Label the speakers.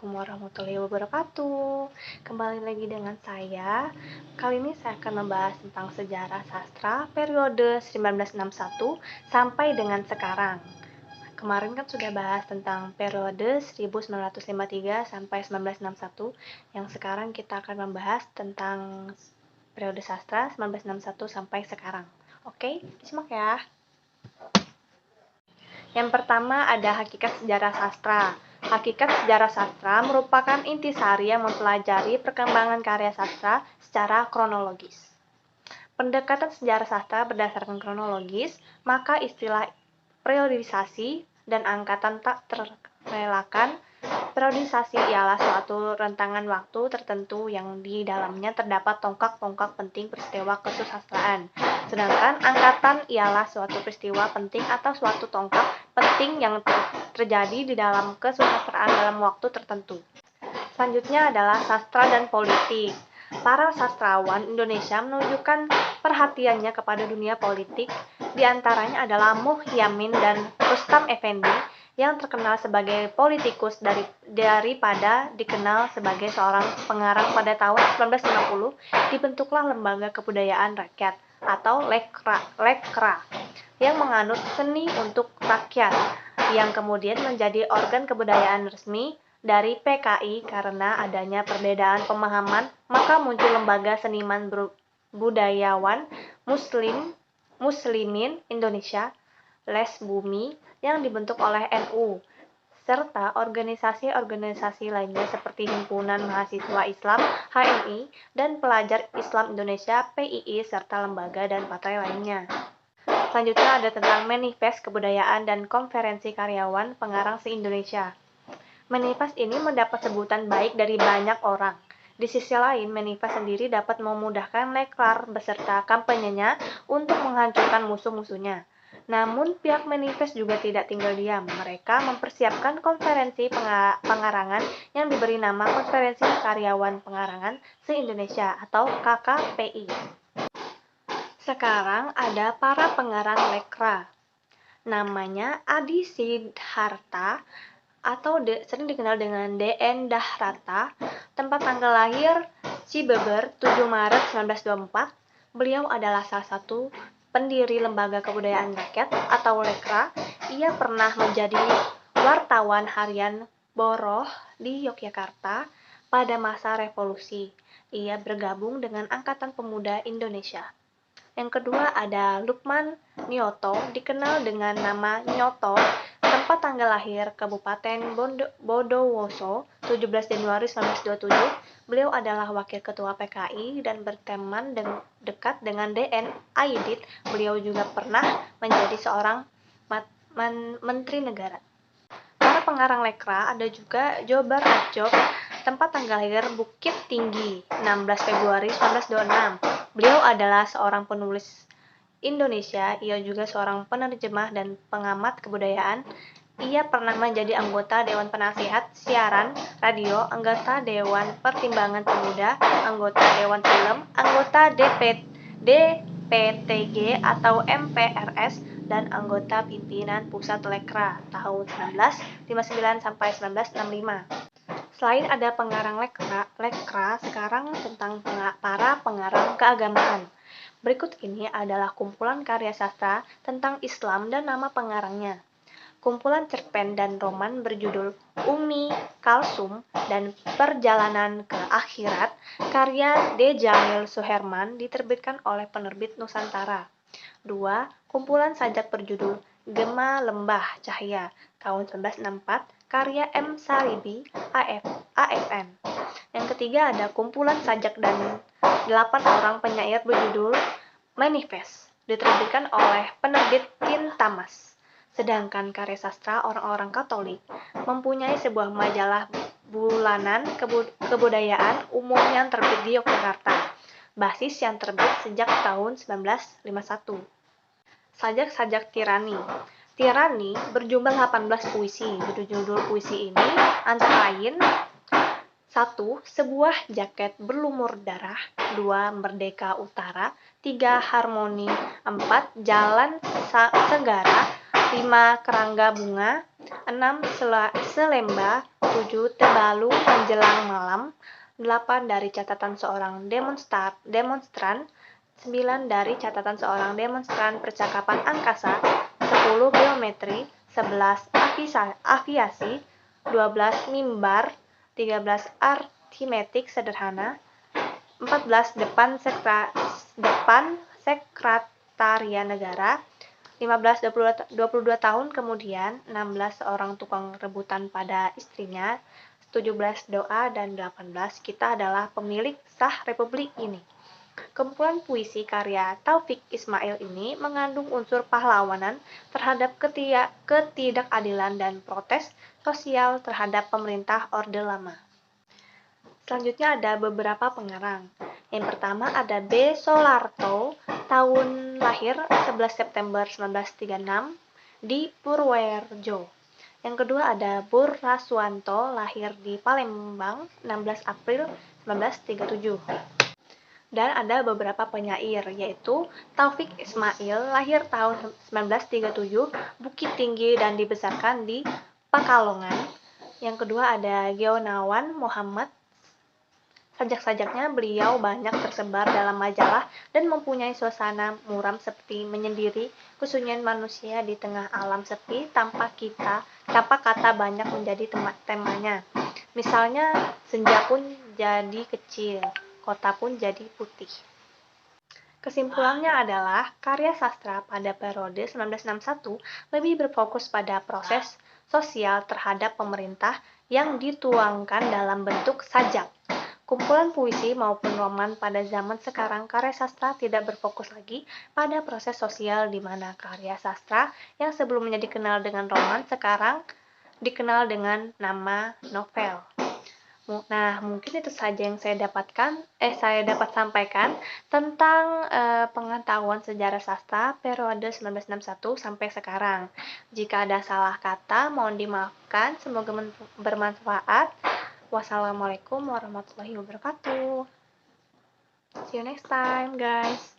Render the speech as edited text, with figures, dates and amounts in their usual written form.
Speaker 1: Assalamualaikum warahmatullahi wabarakatuh. Kembali lagi dengan saya. Kali ini saya akan membahas tentang sejarah sastra periode 1961 sampai dengan sekarang. Kemarin kan sudah bahas tentang periode 1953 sampai 1961. Yang sekarang kita akan membahas tentang periode sastra 1961 sampai sekarang. Oke, simak ya. Yang pertama ada hakikat sejarah sastra. Hakikat sejarah sastra merupakan intisari yang mempelajari perkembangan karya sastra secara kronologis. Pendekatan sejarah sastra berdasarkan kronologis, maka istilah periodisasi dan angkatan tak terelakkan. Periodisasi ialah suatu rentangan waktu tertentu yang di dalamnya terdapat tonggak-tonggak penting peristiwa kesusastraan. Sedangkan angkatan ialah suatu peristiwa penting atau suatu tonggak penting yang terjadi di dalam kesusastraan dalam waktu tertentu. Selanjutnya adalah sastra dan politik. Para sastrawan Indonesia menunjukkan perhatiannya kepada dunia politik, di antaranya adalah Muhyamin dan Rustam Effendi, yang terkenal sebagai politikus daripada dikenal sebagai seorang pengarang. Pada tahun 1950 dibentuklah Lembaga Kebudayaan Rakyat atau Lekra yang menganut seni untuk rakyat, yang kemudian menjadi organ kebudayaan resmi dari PKI. Karena adanya perbedaan pemahaman, maka muncul Lembaga Seniman Budayawan Muslimin Indonesia (LESBUMI) yang dibentuk oleh NU, serta organisasi-organisasi lainnya seperti Himpunan Mahasiswa Islam (HMI) dan Pelajar Islam Indonesia (PII) serta lembaga dan partai lainnya. Selanjutnya ada tentang Manifest Kebudayaan dan Konferensi Karyawan Pengarang se-Indonesia. Manifest ini mendapat sebutan baik dari banyak orang. Di sisi lain, manifest sendiri dapat memudahkan Lekra beserta kampanyenya untuk menghancurkan musuh-musuhnya. Namun, pihak manifest juga tidak tinggal diam. Mereka mempersiapkan konferensi pengarangan yang diberi nama Konferensi Karyawan Pengarangan se-Indonesia atau KKPI. Sekarang ada para pengarang Lekra. Namanya Adi Sidharta atau sering dikenal dengan DN Dahrata. Tempat tanggal lahir Cibeber 7 Maret 1924. Beliau adalah salah satu pendiri Lembaga Kebudayaan Rakyat atau Lekra. Ia pernah menjadi wartawan harian Boroh di Yogyakarta pada masa revolusi. Ia bergabung dengan Angkatan Pemuda Indonesia. Yang kedua ada Lukman Nyoto, dikenal dengan nama Nyoto. Tempat tanggal lahir Kabupaten Bondowoso 17 Januari 1927. Beliau adalah wakil ketua PKI dan berteman dekat dengan DN Aidit. Beliau juga pernah menjadi seorang menteri negara. Para pengarang Lekra ada juga Jobar Atjob. Tempat tanggal lahir Bukit Tinggi 16 Februari 1926. Beliau adalah seorang penulis Indonesia. Ia juga seorang penerjemah dan pengamat kebudayaan. Ia pernah menjadi anggota Dewan Penasihat Siaran Radio, anggota Dewan Pertimbangan Pemuda, anggota Dewan Film, anggota DPTG atau MPRS, dan anggota pimpinan Pusat Lekra tahun 1959 sampai 1965. Selain ada pengarang Lekra, sekarang tentang para pengarang keagamaan. Berikut ini adalah kumpulan karya sastra tentang Islam dan nama pengarangnya. Kumpulan cerpen dan roman berjudul Ummi Kalsum dan Perjalanan ke Akhirat, karya D. Jamil Suherman, diterbitkan oleh penerbit Nusantara. 2. Kumpulan sajak berjudul Gema Lembah Cahaya, tahun 1964, karya M. Salibi, AFN. Yang ketiga ada kumpulan sajak dan 8 orang penyair berjudul Manifest, diterbitkan oleh penerbit Tintamas. Sedangkan karya sastra orang-orang Katolik mempunyai sebuah majalah bulanan kebudayaan umum yang terbit di Yogyakarta, basis yang terbit sejak tahun 1951. Sajak-sajak Tirani. Tirani berjumlah 18 puisi. Judul-judul puisi ini antara lain: 1. Sebuah jaket berlumur darah. 2. Merdeka Utara. 3. Harmoni. 4. Jalan Segara. 5. Kerangga bunga. 6. Selemba. 7. Tebalu menjelang malam. 8. Dari catatan seorang demonstran. 9. Dari catatan seorang demonstran percakapan angkasa. 10. Geometri. 11. Aviasi. 12. Mimbar. 13. Aritmetik sederhana. 14. Depan Sekretariat Negara. 15. 22 tahun kemudian. 16. Seorang tukang rebutan pada istrinya. 17. Doa. Dan 18. Kita adalah pemilik sah republik ini. Kumpulan puisi karya Taufik Ismail ini mengandung unsur pahlawanan terhadap ketidakadilan dan protes sosial terhadap pemerintah Orde Lama. Selanjutnya ada beberapa pengarang. Yang pertama ada B. Soelarto, tahun lahir 11 September 1936 di Purworejo. Yang kedua ada Bur Raswanto, lahir di Palembang 16 April 1937. Dan ada beberapa penyair, yaitu Taufik Ismail, lahir tahun 1937, Bukit Tinggi dan dibesarkan di Pekalongan. Yang kedua ada Gunawan Muhammad. Sajak-sajaknya beliau banyak tersebar dalam majalah dan mempunyai suasana muram seperti menyendiri, kesunyian manusia di tengah alam sepi tanpa kata banyak menjadi temanya. Misalnya, senja pun jadi kecil, kota pun jadi putih. Kesimpulannya adalah karya sastra pada periode 1961 lebih berfokus pada proses sosial terhadap pemerintah yang dituangkan dalam bentuk sajak. Kumpulan puisi maupun roman pada zaman sekarang karya sastra tidak berfokus lagi pada proses sosial di mana karya sastra yang sebelumnya dikenal dengan roman sekarang dikenal dengan nama novel. Nah, mungkin itu saja yang saya dapat sampaikan tentang pengetahuan sejarah sastra periode 1961 sampai sekarang. Jika ada salah kata, mohon dimaafkan. Semoga bermanfaat. Wassalamualaikum warahmatullahi wabarakatuh. See you next time, guys.